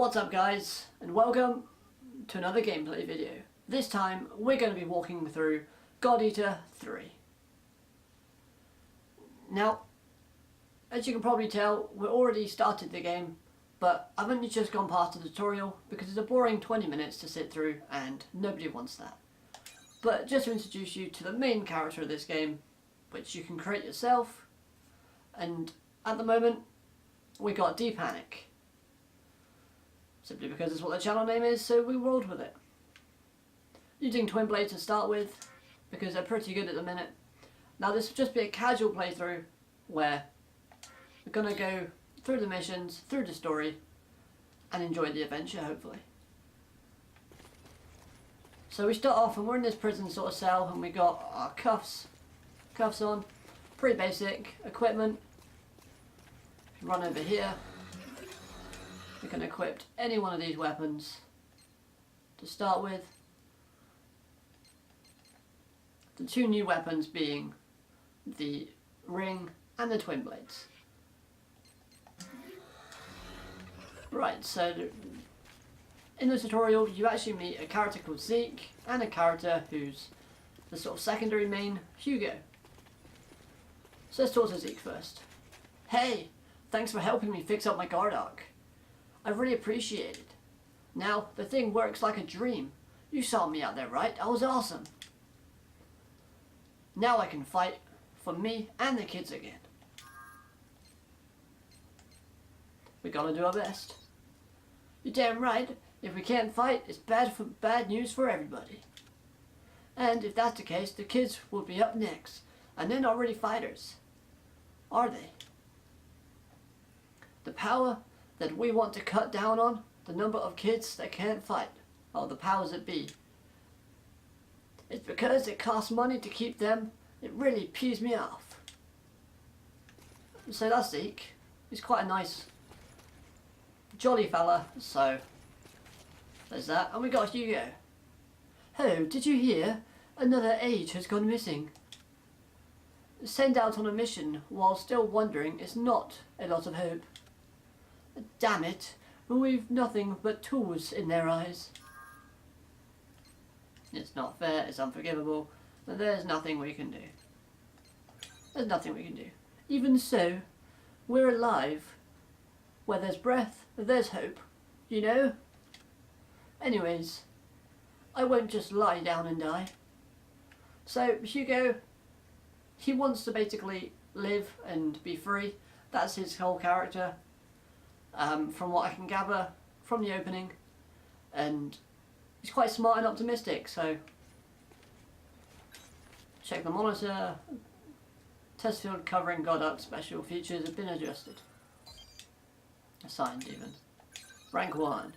What's up guys, and welcome to another gameplay video. This time we're going to be walking through God Eater 3. Now, as you can probably tell, we already started the game, but I've only just gone past the tutorial because it's a boring 20 minutes to sit through and nobody wants that. But just to introduce you to the main character of this game, which you can create yourself, and at the moment we got D-Panic. Simply because it's what the channel name is, so we rolled with it. Using Twin Blades to start with, because they're pretty good at the minute. Now this will just be a casual playthrough, where we're going to go through the missions, through the story, and enjoy the adventure hopefully. So we start off and we're in this prison sort of cell, and we got our cuffs on, pretty basic equipment. Run over here. We can equip any one of these weapons to start with. The two new weapons being the ring and the twin blades. Right, so in the tutorial you actually meet a character called Zeke and a character who's the sort of secondary main, Hugo. So let's talk to Zeke first. Hey, thanks for helping me fix up my guard arc. I really appreciate it. Now, the thing works like a dream. You saw me out there, right? I was awesome. Now I can fight for me and the kids again. We gotta do our best. You're damn right. If we can't fight, it's bad news for everybody. And if that's the case, the kids will be up next. And they're not really fighters. Are they? The power that we want to cut down on, the number of kids that can't fight, or the powers that be. It's because it costs money to keep them. It really pees me off. So that's Zeke. He's quite a nice, jolly fella, so there's that. And we got Hugo. Oh, did you hear? Another age has gone missing. Send out on a mission while still wondering is not a lot of hope. Damn it, we've nothing but tools in their eyes. It's not fair, it's unforgivable, but there's nothing we can do. There's nothing we can do. Even so, we're alive. Where there's breath, there's hope, you know? Anyways, I won't just lie down and die. So, Hugo, he wants to basically live and be free. That's his whole character. From what I can gather from the opening, and he's quite smart and optimistic, so check the monitor. Test field covering God Arc special features have been adjusted. Assigned even. Rank 1.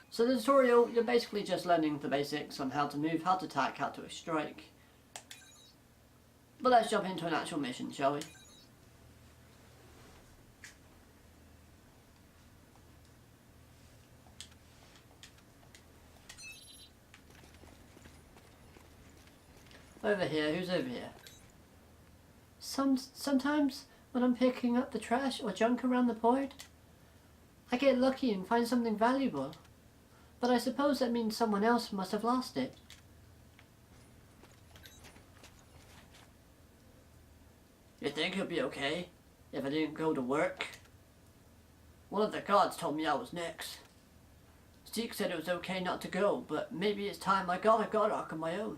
So the tutorial, you're basically just learning the basics on how to move, how to attack, how to strike. But let's jump into an actual mission, shall we? Over here, who's over here? Sometimes when I'm picking up the trash or junk around the port, I get lucky and find something valuable. But I suppose that means someone else must have lost it. You think it'll be okay if I didn't go to work? One of the guards told me I was next. Zeke said it was okay not to go, but maybe it's time I got a God Arc of my own.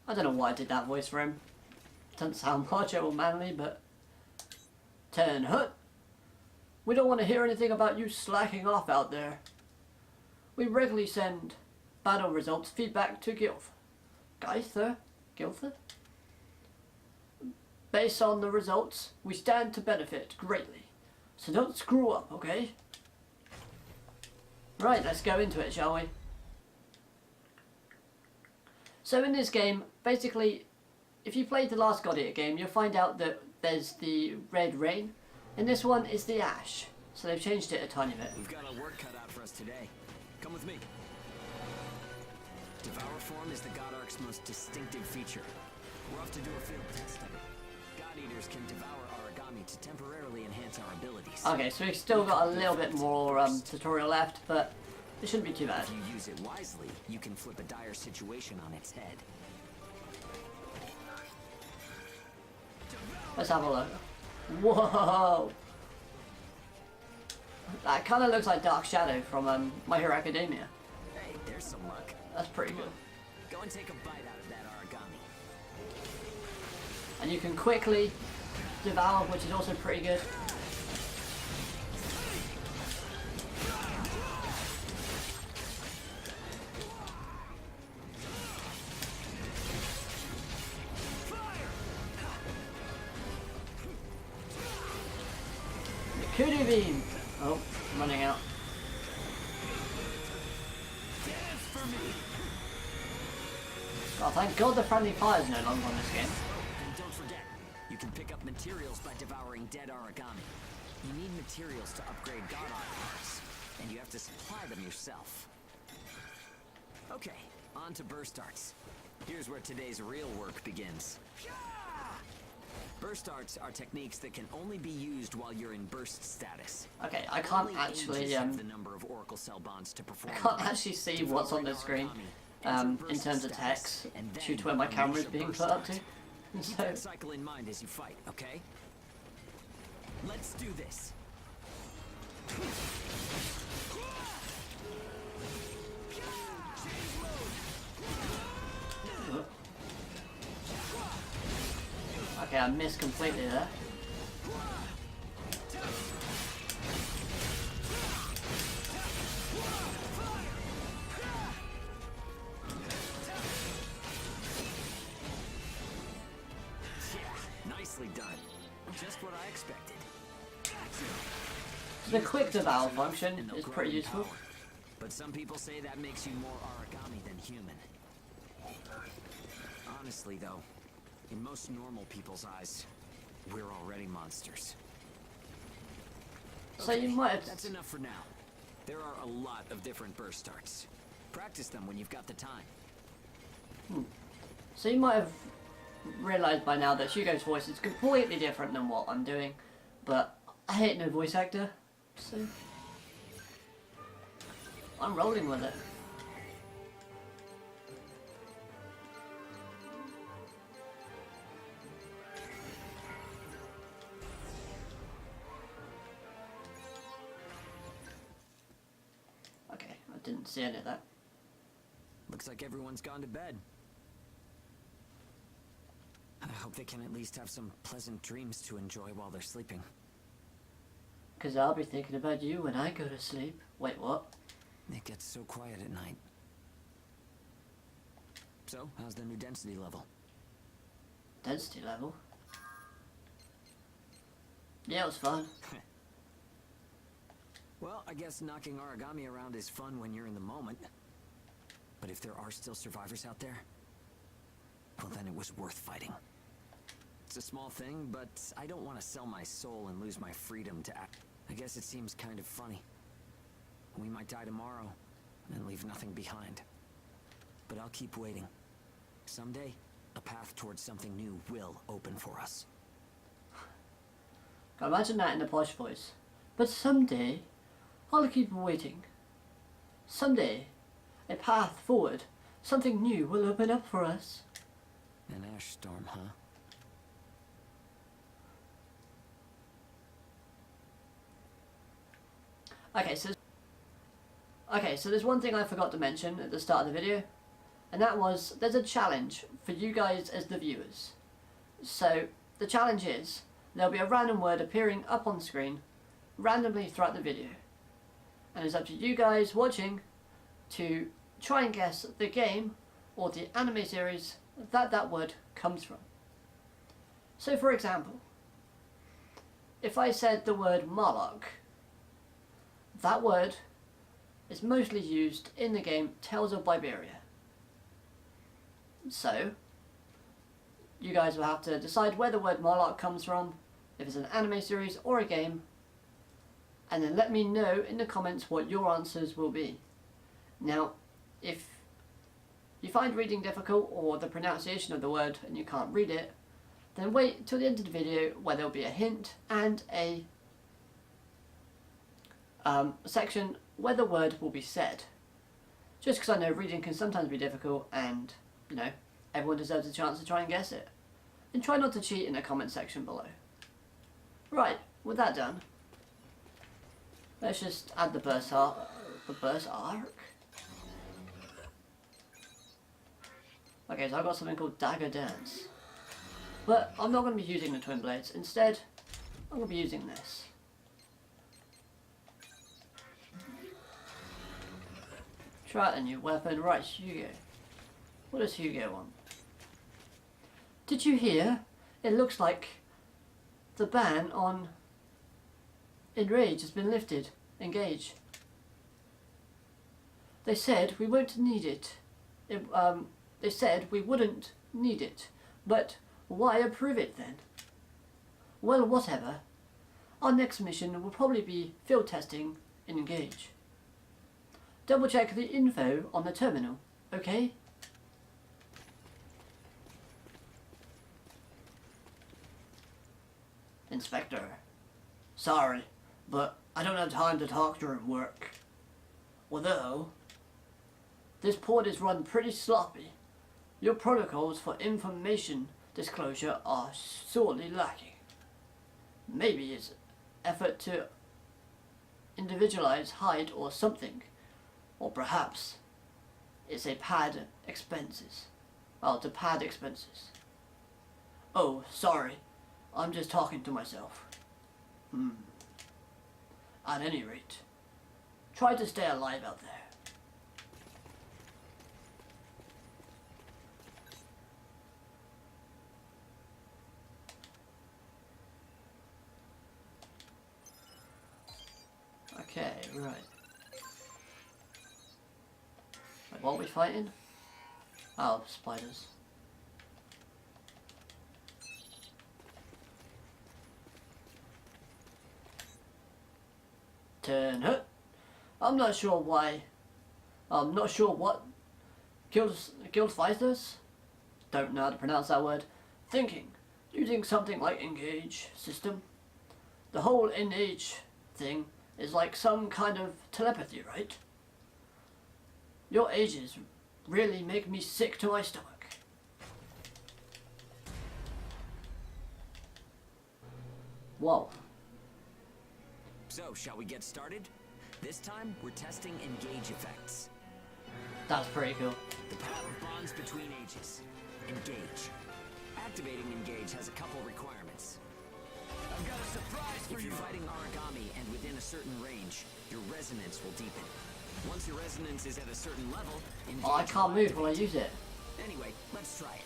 I don't know why I did that voice for him. Doesn't sound macho or manly, but... Ten Hut! We don't want to hear anything about you slacking off out there. We regularly send battle results feedback to Gilther? Based on the results, we stand to benefit greatly. So don't screw up, okay? Right, let's go into it, shall we? So in this game, basically, if you played the last God Eater game, you'll find out that there's the red rain. In this one, it's the ash. So they've changed it a tiny bit. We've got a work cut out for us today. Come with me. Devour form is the God Arc's most distinctive feature. We're off to do a field test. God Eaters can devour Aragon origami to temporarily enhance our abilities. Okay, so we've still got a little bit more tutorial left, but it shouldn't be too bad. If you use it wisely, you can flip a dire situation on its head. Let's have a look. Whoa! That kind of looks like Dark Shadow from My Hero Academia. Hey, there's some luck. That's pretty good. Go and take a bite out of that origami. And you can quickly devour, which is also pretty good. Kudu beam! Oh, I'm running out. Oh, thank God the friendly fire is no longer on this game. And don't forget, you can pick up materials by devouring dead origami. You need materials to upgrade god art parts, and you have to supply them yourself. Okay, on to burst arts. Here's where today's real work begins. Burst arts are techniques that can only be used while you're in burst status. Okay, I can't Only actually angels have the number of oracle cell bonds to I perform. can't actually see what's on the screen in terms of text due to where my camera is being put up to. Keep So that cycle in mind as you fight, okay? Let's do this. okay, I missed completely there. Yeah, nicely done. Just what I expected. The quick devour function And they'll is grow pretty in useful. power. But some people say that makes you more origami than human. Honestly, though, in most normal people's eyes, we're already monsters. So you might have That's enough for now. There are a lot of different burst arts. Practice them when you've got the time. So you might have realised by now that Hugo's voice is completely different than what I'm doing, but I hate no voice actor, so I'm rolling with it. Okay, I didn't see any of that. Looks like everyone's gone to bed. I hope they can at least have some pleasant dreams to enjoy while they're sleeping. Because I'll be thinking about you when I go to sleep. Wait, what? It gets so quiet at night. So, how's the new density level? Density level? Yeah, it was fun. Well, I guess knocking origami around is fun when you're in the moment. But if there are still survivors out there, well, then it was worth fighting. It's a small thing, but I don't want to sell my soul and lose my freedom to act. I guess it seems kind of funny. We might die tomorrow and leave nothing behind. But I'll keep waiting. Someday, a path towards something new will open for us. Imagine that in a posh voice. But someday, I'll keep waiting. Someday, a path forward, something new will open up for us. An ash storm, huh? Okay, so there's one thing I forgot to mention at the start of the video, and that was there's a challenge for you guys as the viewers. So the challenge is there'll be a random word appearing up on screen randomly throughout the video, and it's up to you guys watching to try and guess the game or the anime series that word comes from. So for example, if I said the word Moloch, that word is mostly used in the game Tales of Liberia. So, you guys will have to decide where the word Moloch comes from, if it's an anime series or a game, and then let me know in the comments what your answers will be. Now, if you find reading difficult or the pronunciation of the word and you can't read it, then wait till the end of the video where there'll be a hint and a section where the word will be said. Just because I know reading can sometimes be difficult and, you know, everyone deserves a chance to try and guess it. And try not to cheat in the comment section below. Right, with that done, let's just add the burst arc. Okay, so I've got something called Dagger Dance. But I'm not going to be using the twin blades. Instead, I'm going to be using this. Try out a new weapon. Right, Hugo. What does Hugo want? Did you hear? It looks like the ban on Enrage has been lifted. Engage. They said we won't need it. They said we wouldn't need it. But why approve it then? Well, whatever. Our next mission will probably be field testing in Engage. Double check the info on the terminal, okay? Inspector. Sorry, but I don't have time to talk during work. Although, this port is run pretty sloppy. Your protocols for information disclosure are sorely lacking. Maybe it's effort to individualize height or something. Or perhaps it's a pad expenses. Well, to pad expenses. Oh, sorry. I'm just talking to myself. At any rate, try to stay alive out there. Okay, right. Wait, what are we fighting? Oh, spiders. Turn it. I'm not sure why. I'm not sure what guild fighters. Don't know how to pronounce that word. Thinking, using something like Engage system. The whole Engage thing is like some kind of telepathy, right? Your ages really make me sick to my stomach. Whoa. So, shall we get started? This time, we're testing Engage effects. That's pretty cool. The power of bonds between ages. Engage. Activating Engage has a couple requirements. I've got a surprise for you. If you're fighting origami and within a certain range, your resonance will deepen. Once your resonance is at a certain level, Engage I can't move when I use it. Anyway, let's try it.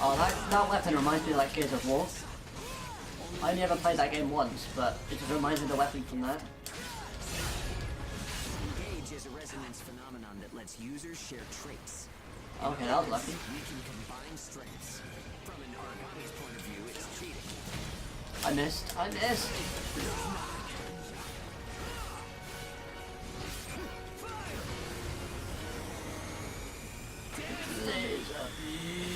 Oh, that weapon reminds me of like Gears of War. I only ever played that game once, but it just reminds me of the weapon from that. Engage is a resonance phenomenon that lets users share traits. Okay, that was lucky. We can combine strengths. From an origami's point of view, it's cheating. I missed. I missed. Laser beam.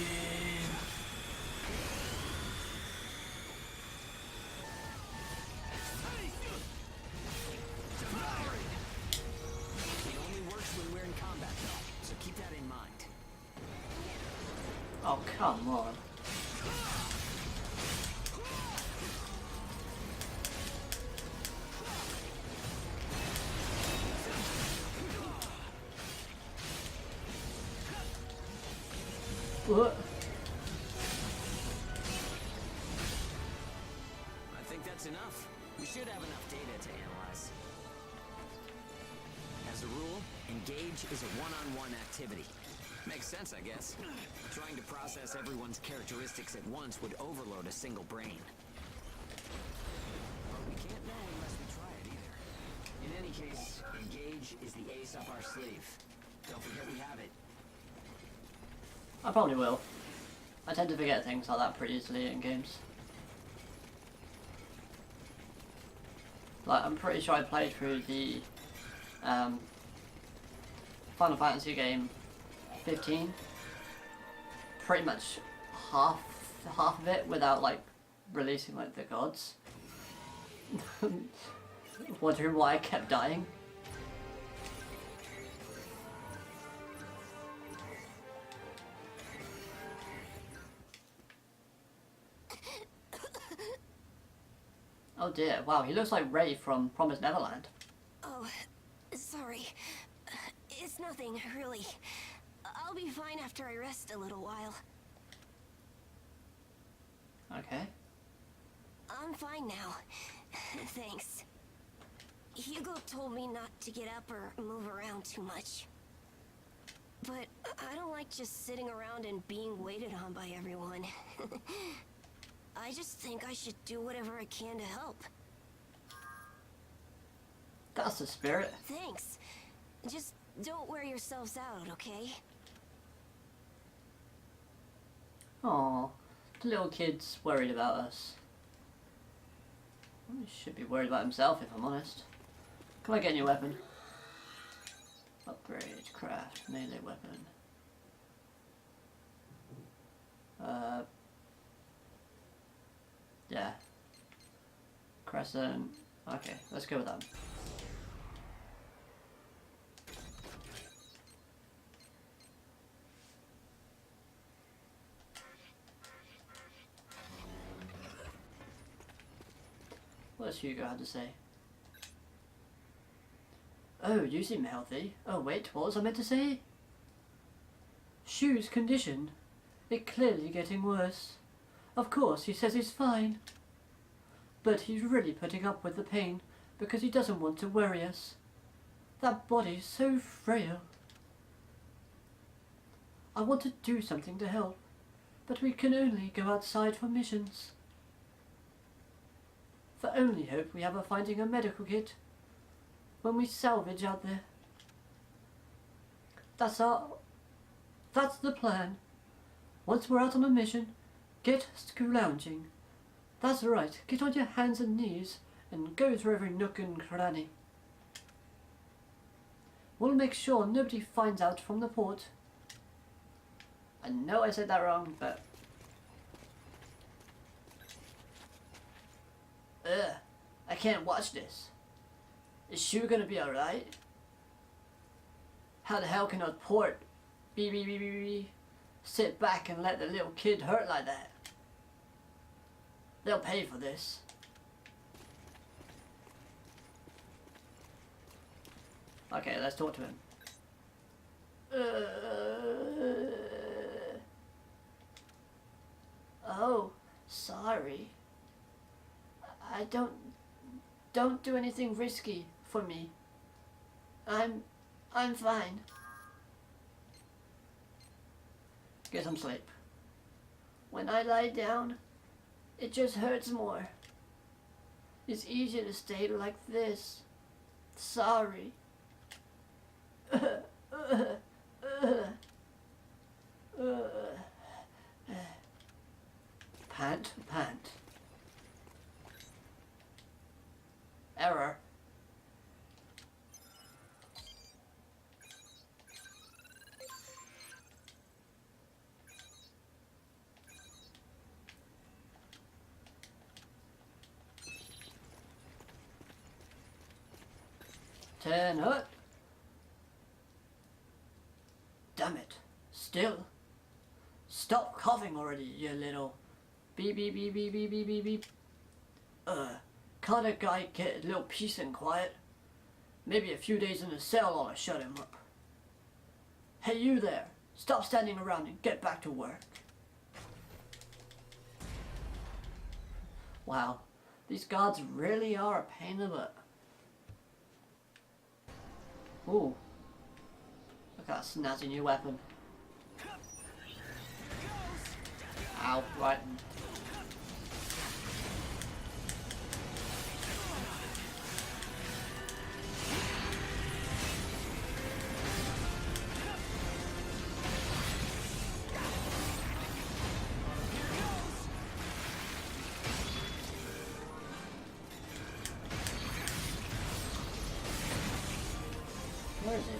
It only works when we're in combat, though, so keep that in mind. Oh, come on. What? I think that's enough. We should have enough data to analyze. As a rule, Engage is a one-on-one activity. Makes sense, I guess. Trying to process everyone's characteristics at once would overload a single brain. But we can't know unless we try it either. In any any case, engage is the ace up our sleeve. Don't forget we have it. I probably will. I tend to forget things like that pretty easily in games. Like, I'm pretty sure I played through the Final Fantasy game 15. Pretty much half of it without like releasing like the gods. Wondering why I kept dying. Oh dear, wow, he looks like Ray from Promised Neverland. Oh, sorry. It's nothing, really. I'll be fine after I rest a little while. Okay. I'm fine now. Thanks. Hugo told me not to get up or move around too much. But I don't like just sitting around and being waited on by everyone. I just think I should do whatever I can to help. That's the spirit. Thanks. Just don't wear yourselves out, okay? Aww, the little kid's worried about us. He should be worried about himself, if I'm honest. Can I get a new weapon? Upgrade, craft, melee weapon. Yeah. Crescent. Okay, let's go with that. What's Hugo had to say? Oh, you seem healthy. Oh wait, what was I meant to say? Shu's condition. It clearly getting worse. Of course, he says he's fine. But he's really putting up with the pain because he doesn't want to worry us. That body's so frail. I want to do something to help, but we can only go outside for missions. The only hope we have of finding a medical kit when we salvage out there. That's the plan. Once we're out on a mission, get scrounging. That's right, get on your hands and knees and go through every nook and cranny. We'll make sure nobody finds out from the port. I know I said that wrong, but... Ugh, I can't watch this. Is Shu gonna be alright? How the hell can a port sit back and let the little kid hurt like that? They'll pay for this. Okay, let's talk to him. Oh, sorry. I don't do anything risky for me. I'm fine. Get some sleep. When I lie down, it just hurts more. It's easier to stay like this. Sorry. Pant, pant. Error. Ten hut. Damn it. Still. Stop coughing already, you little beep beep beep beep beep beep beep beep. Can't a guy get a little peace and quiet? Maybe a few days in a cell ought to shut him up. Hey you there, stop standing around and get back to work. Wow, these guards really are a pain in the butt. Ooh, look at that snazzy new weapon. Ow, right. Where is he?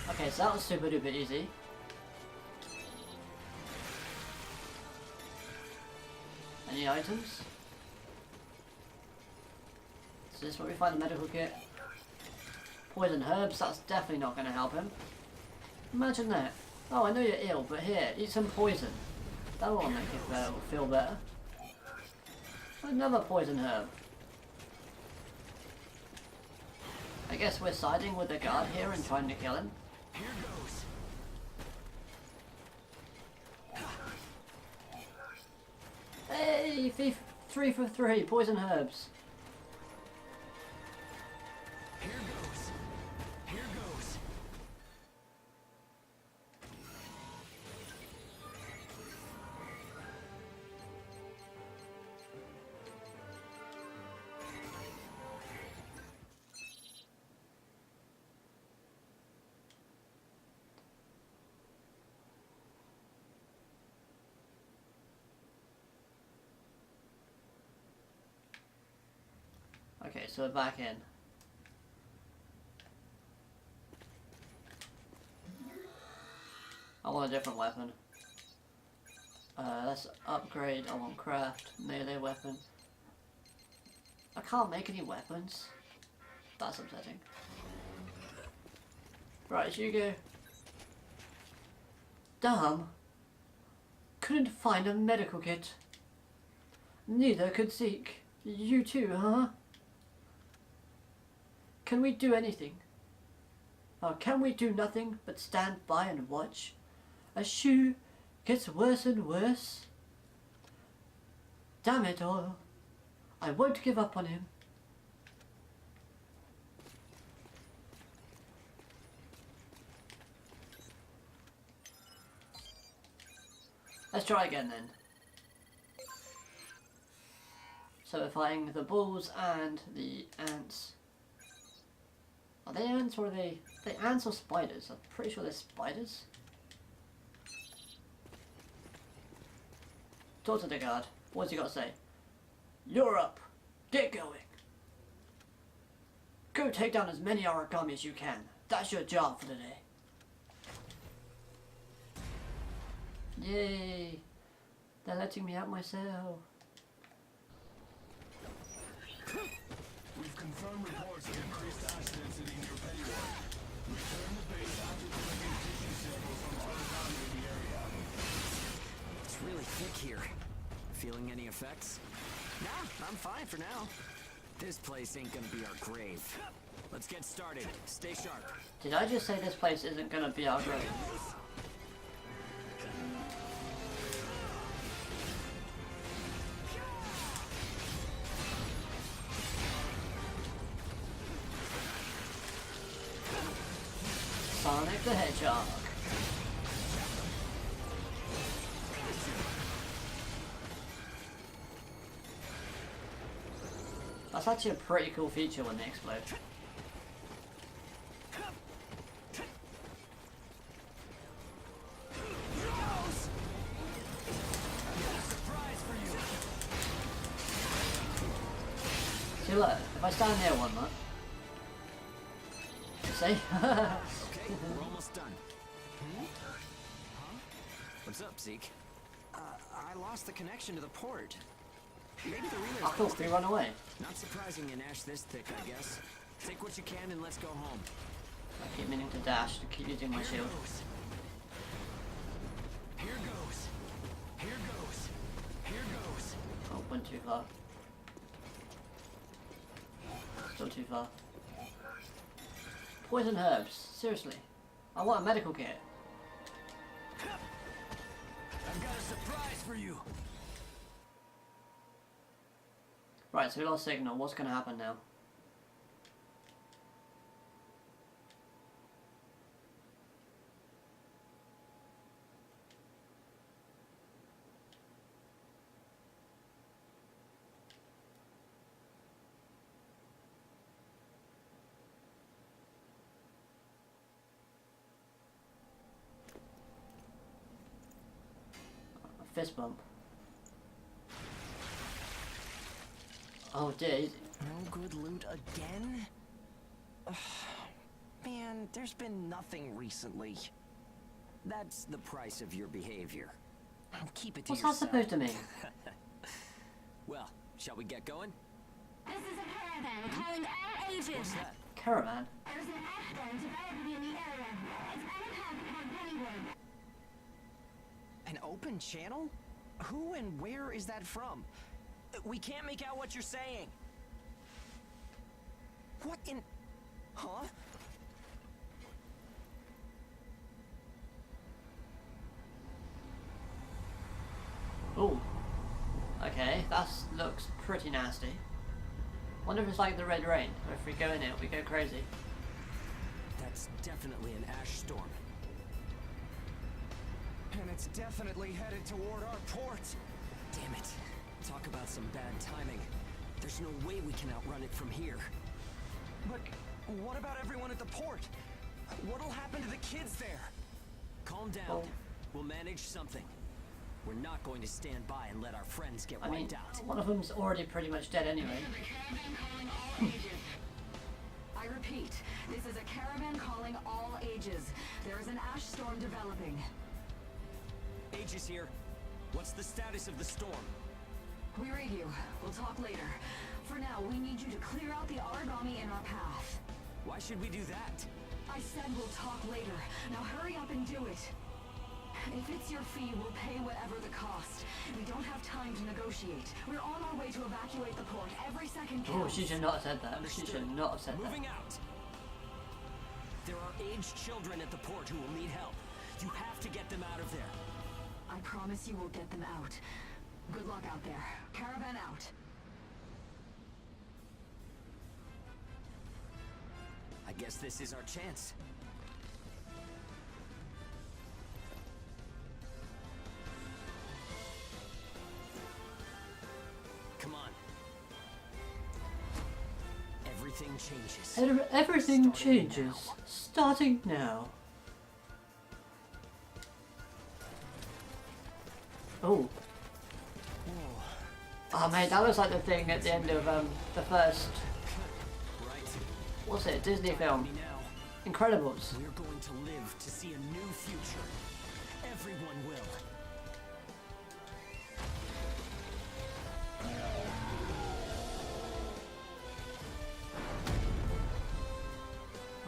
Okay, so that was super duper easy. Any items? Is this where we find the medical kit? Poison herbs, that's definitely not going to help him. Imagine that. Oh, I know you're ill, but here, eat some poison. That'll make you feel better. Another poison herb. I guess we're siding with the guard here and trying to kill him. Here goes. Hey, 3 for 3, poison herbs. Here goes. Here goes. Okay, so we're back in. I want a different weapon. Let's upgrade. I want craft, melee weapon. I can't make any weapons. That's upsetting. Right, Hugo. Damn. Couldn't find a medical kit. Neither could Zeke. You too, huh? Can we do anything? Can we do nothing but stand by and watch? As Shu gets worse and worse? Damn it all. I won't give up on him. Let's try again then. So we're fighting the bulls and the ants. Are they ants or are they ants or spiders? I'm pretty sure they're spiders. Talk to the guard. What's he got to say? You're up. Get going. Go take down as many origami as you can. That's your job for the day. Yay. They're letting me out my cell. We've confirmed reports of increased ash density near Pennyworth. Return the base after collecting tissue samples from origami in the area. It's really thick here. Feeling any effects? Nah, I'm fine for now. This place ain't gonna be our grave. Let's get started. Stay sharp. Did I just say this place isn't gonna be our grave? Sonic the Hedgehog. That's actually a pretty cool feature when they explode. See, look, if I stand near one, look. See? Okay, we're almost done. Huh? What's up, Zeke? I lost the connection to the port. Maybe the relay's I thought we run away. Not surprising in ash this thick, I guess. Take what you can and let's go home. I keep meaning to dash to keep using my shield. Here goes. Here goes. Here goes. Oh, went too far. Still too far. Poison herbs. Seriously. I want a medical kit. I've got a surprise for you. Right, so we lost signal. What's going to happen now? fist bump. Oh dear. No good loot again? Ugh, man, there's been nothing recently. That's the price of your behavior. Keep it to What's that yourself. supposed to mean? Well, shall we get going? This is a caravan calling all ages. What's that? Caravan? There's an ashton developing in the area. It's uninhabited on Pennywood. An open channel? Who and where is that from? We can't make out what you're saying. What in... Huh? Oh. Okay, that looks pretty nasty. Wonder if it's like the Red Rain, or if we go in it, we go crazy. That's definitely an ash storm. And it's definitely headed toward our port. Damn it. Talk about some bad timing. There's no way we can outrun it from here. But what about everyone at the port? What'll happen to the kids there? Calm down. Oh. We'll manage something. We're not going to stand by and let our friends get I mean, wiped out. one of them's already pretty much dead anyway. I repeat, this is a caravan calling all ages. There is an ash storm developing. Age is here. What's the status of the storm? We read you. We'll talk later. For now, we need you to clear out the origami in our path. Why should we do that? I said we'll talk later. Now hurry up and do it. If it's your fee, we'll pay whatever the cost. We don't have time to negotiate. We're on our way to evacuate the port. Every second Oh, counts. she should not have said that. She Understood. should not have said that. Moving out. There are aged children at the port who will need help. You have to get them out of there. I promise you we'll get them out. Good luck out there. Caravan out. I guess this is our chance. Come on. Everything changes. Everything Starting changes. now. Starting now. Oh. Oh mate, that was like the thing at the end of the first, Right. what's it, Disney film, Me now. Incredibles. We're going to live to see a new future. Everyone will.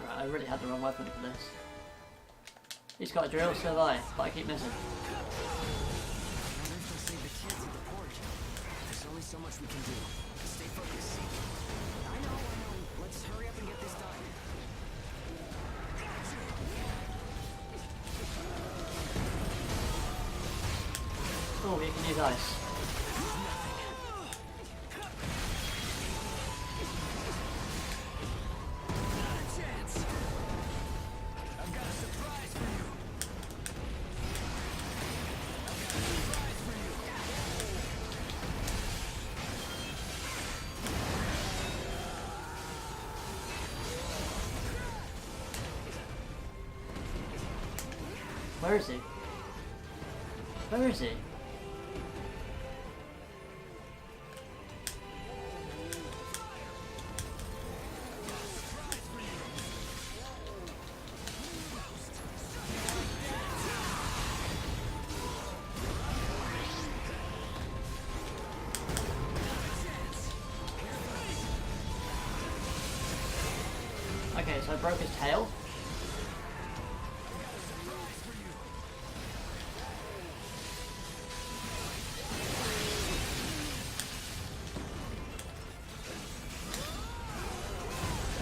Right, I really had the wrong weapon for this. He's got a drill, so have I, but I keep missing. I wonder if they'll save the kids at the port. There's only so much we can do. Stay focused. I know. Let's hurry up and get this done. Oh, we can use ice. Not a chance. I've got a surprise for you. Where is he? Where is he? Okay, so I broke his tail.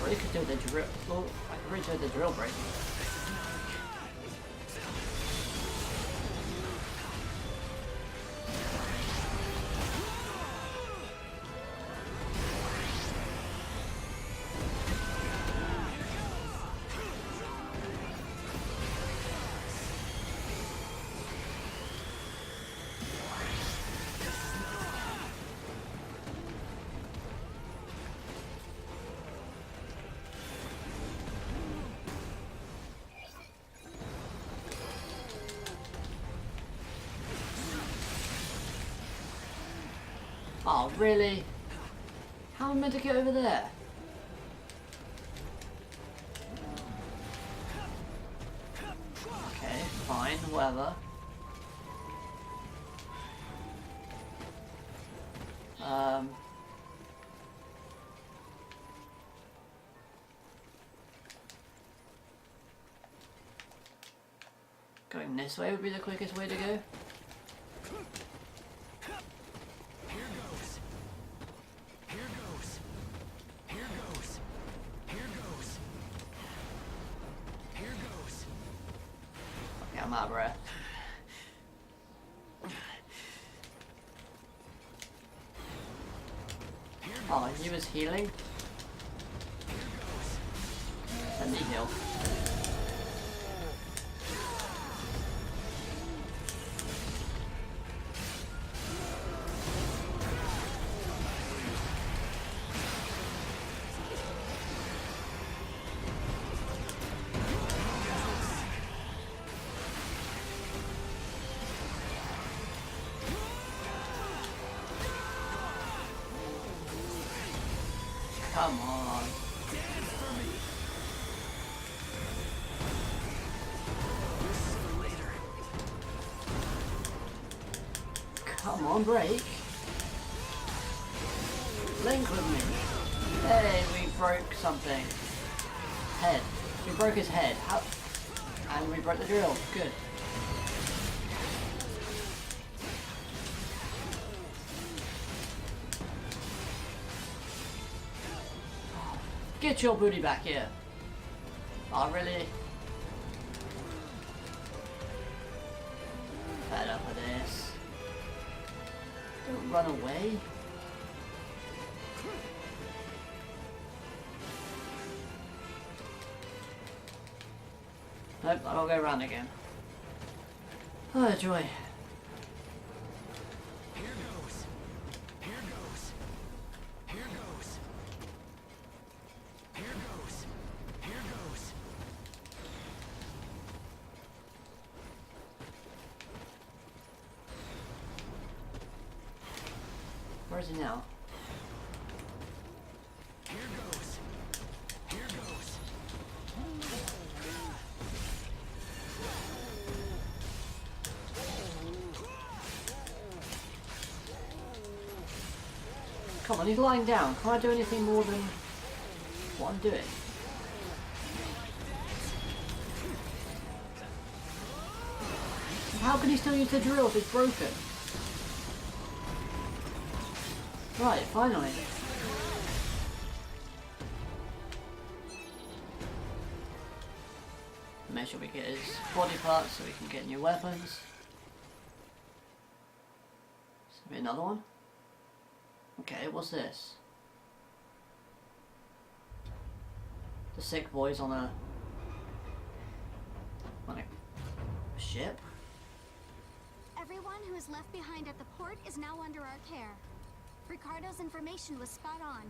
Or you could do the drill. Well, I could reach out the drill break. Oh, really? How am I meant to get over there? Okay, fine, whatever. Going this way would be the quickest way to go. Here goes. Here goes. Here goes. Here goes. Here goes. Okay, I'm out of breath. Oh, he was healing? Let me heal. Come on. Come on, break. Link with me. Hey, we broke something. Head. We broke his head. How? And we broke the drill. Good. Get your booty back here. Oh, really? Fed up with this. Don't run away. Nope, I'll go around again. Oh, joy. Here goes. Here goes. Here goes. Here goes. Here goes. Where is he now? Here goes. Here goes. Come on, he's lying down. Can't I do anything more than what I'm doing? How can he still use the drill if it's broken? Right, finally. Make sure we get his body parts so we can get new weapons. Be another one? Okay, what's this? The sick boys on a ship? Everyone who is left behind at the port is now under our care. Ricardo's information was spot on.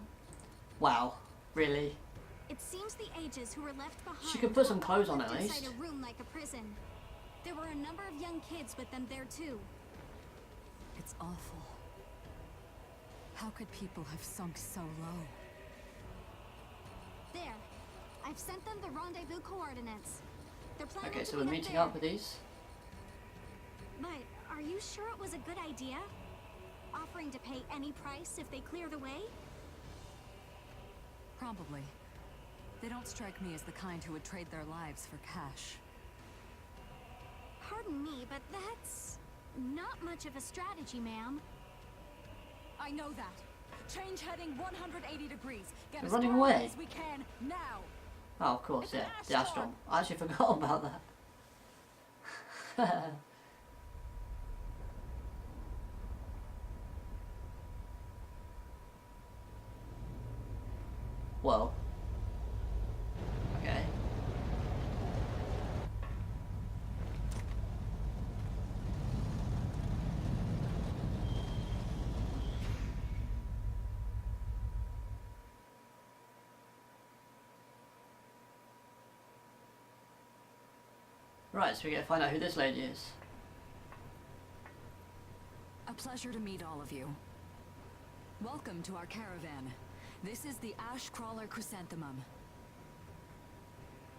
Wow, really? It seems the ages who were left behind. She could put some were clothes on locked at inside least. a room like a prison. There were a number of young kids with them there too. It's awful. How could people have sunk so low? There. I've sent them the rendezvous coordinates. They're planning Okay, to so we're meet meeting there. up with these. But are you sure it was a good idea? Offering to pay any price if they clear the way? Probably. They don't strike me as the kind who would trade their lives for cash. Pardon me, but that's not much of a strategy, ma'am. I know that. Change heading 180 degrees. Get They're as running far away. away as we can now. Oh, of course, It's an yeah. ash The Astron. storm. I actually forgot about that. Well. Okay. Right, so we gotta find out who this lady is. A pleasure to meet all of you. Welcome to our caravan. This is the Ash Crawler Chrysanthemum.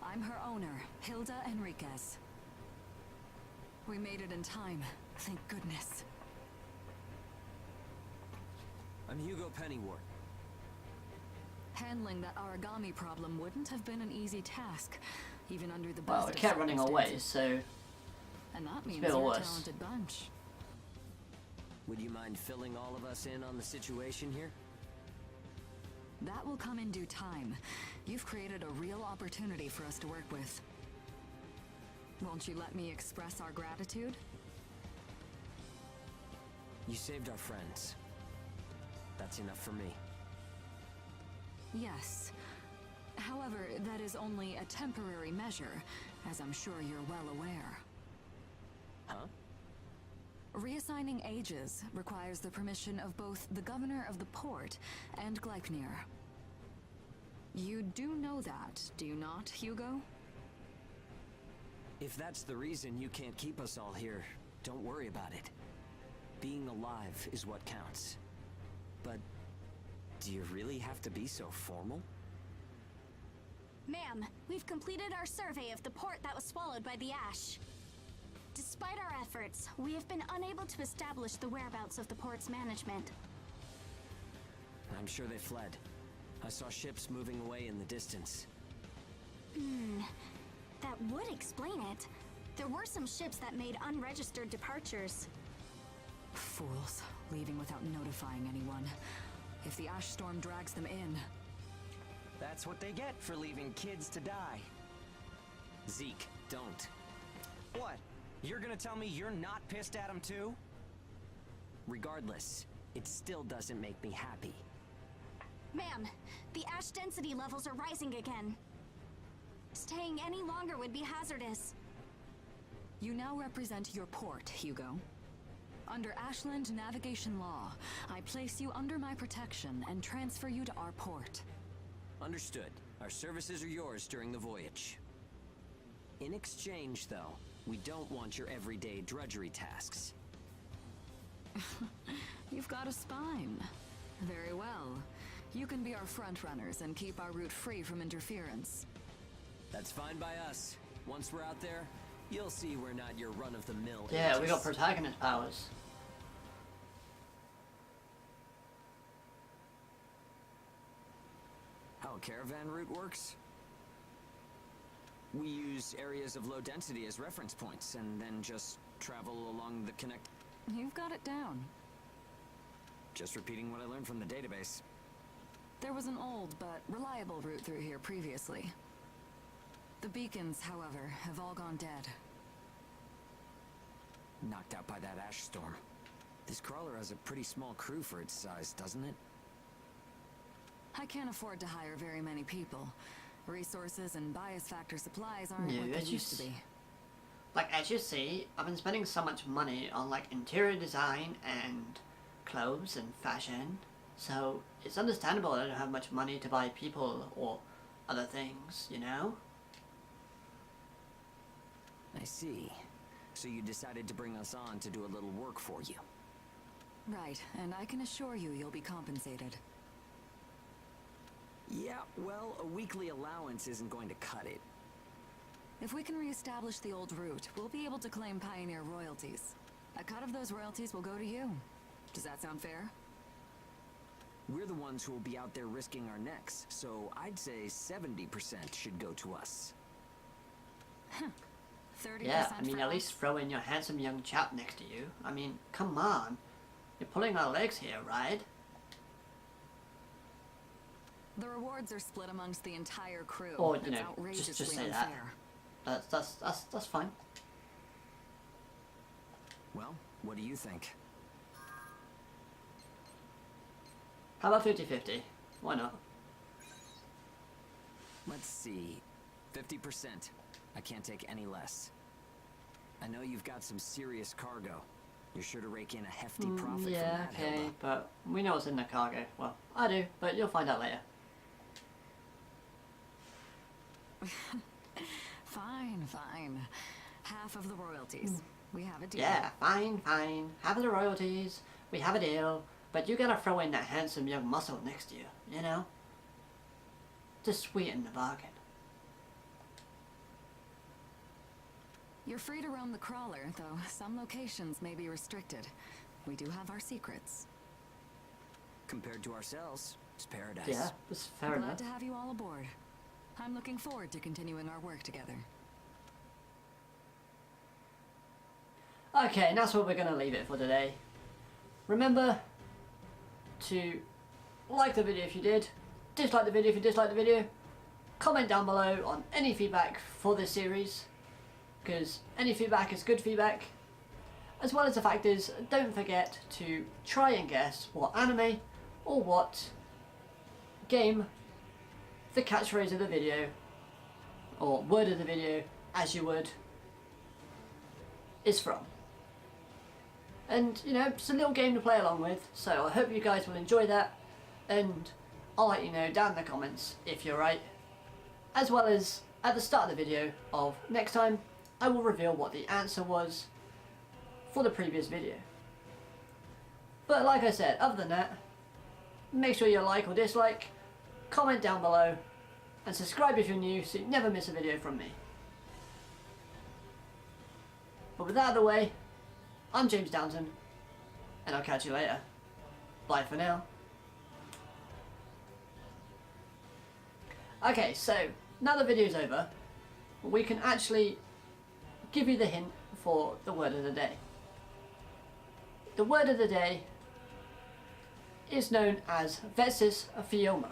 I'm her owner, Hilda Enriquez. We made it in time, thank goodness. I'm Hugo Pennyworth. Handling that origami problem wouldn't have been an easy task, even under the best Well, it of kept running away, circumstances. so And that means bit you're a worse. talented bunch. Would you mind filling all of us in on the situation here? That will come in due time. You've created a real opportunity for us to work with. Won't you let me express our gratitude? You saved our friends. That's enough for me. Yes. However, that is only a temporary measure, as I'm sure you're well aware. Huh? Reassigning ages requires the permission of both the governor of the port and Gleipnir. You do know that, do you not, Hugo? If that's the reason you can't keep us all here, don't worry about it. Being alive is what counts. But do you really have to be so formal? Ma'am, we've completed our survey of the port that was swallowed by the ash. Despite our efforts, we have been unable to establish the whereabouts of the port's management. I'm sure they fled. I saw ships moving away in the distance. That would explain it. There were some ships that made unregistered departures. Fools, leaving without notifying anyone. If the ash storm drags them in... That's what they get for leaving kids to die. Zeke, don't. What? You're gonna tell me you're not pissed at them too? Regardless, it still doesn't make me happy. Ma'am, the ash density levels are rising again. Staying any longer would be hazardous. You now represent your port, Hugo. Under Ashland navigation law, I place you under my protection and transfer you to our port. Understood. Our services are yours during the voyage. In exchange, though, we don't want your everyday drudgery tasks. You've got a spine. Very well. You can be our front runners and keep our route free from interference. That's fine by us. Once we're out there, you'll see we're not your run-of-the-mill yeah, we got ages. protagonist powers. How a caravan route works? We use areas of low density as reference points, and then just travel along the connect... You've got it down. Just repeating what I learned from the database. There was an old but reliable route through here previously. The beacons, however, have all gone dead. Knocked out by that ash storm. This crawler has a pretty small crew for its size, doesn't it? I can't afford to hire very many people. Resources and bias factor supplies aren't Yeah, what they as you used to be. Like, as you see, I've been spending so much money on, like, interior design and clothes and fashion, so it's understandable I don't have much money to buy people or other things, you know? I see. So you decided to bring us on to do a little work for you. Right, and I can assure you you'll be compensated. Yeah, well, a weekly allowance isn't going to cut it. If we can reestablish the old route, we'll be able to claim Pioneer royalties. A cut of those royalties will go to you. Does that sound fair? We're the ones who will be out there risking our necks, so I'd say 70% should go to us. 30% Yeah, I mean, for at us? least throw in your handsome young chap next to you. I mean, come on. You're pulling our legs here, right? The rewards are split amongst the entire crew. Or, you It's know, outrageously just say that. unfair. That's fine. Well, what do you think? How about 50-50? Why not? Let's see. 50%. I can't take any less. I know you've got some serious cargo. You're sure to rake in a hefty profit Yeah, from that, okay, Hilda. but we know what's in the cargo. Well, I do, but you'll find out later. Fine, fine. Half of the royalties. We have a deal. Yeah, fine. Half of the royalties. We have a deal. but you gotta throw in that handsome young muscle next to you, you know? To sweeten the bargain. You're free to roam the crawler, though some locations may be restricted. We do have our secrets. Compared to ourselves, it's paradise. Yeah, that's fair Glad enough. to have you all aboard. I'm looking forward to continuing our work together. Okay, and that's where we're gonna leave it for today. Remember to like the video if you did, dislike the video if you disliked the video, comment down below on any feedback for this series, because any feedback is good feedback, as well as the fact is, don't forget to try and guess what anime or what game the catchphrase of the video, or word of the video, as you would, is from. And, you know, it's a little game to play along with, so I hope you guys will enjoy that, and I'll let you know down in the comments if you're right, as well as at the start of the video of next time, I will reveal what the answer was for the previous video. But like I said, other than that, make sure you like or dislike, comment down below, and subscribe if you're new so you never miss a video from me. But with that out of the way, I'm James Downton, and I'll catch you later. Bye for now. Okay, so now the video's over, we can actually give you the hint for the word of the day. The word of the day is known as Vetsis Fioma.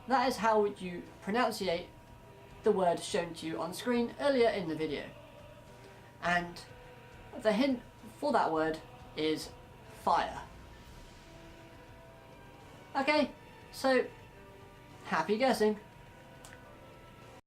That is how you pronunciate the word shown to you on screen earlier in the video. And the hint for that word is fire. Okay, so happy guessing.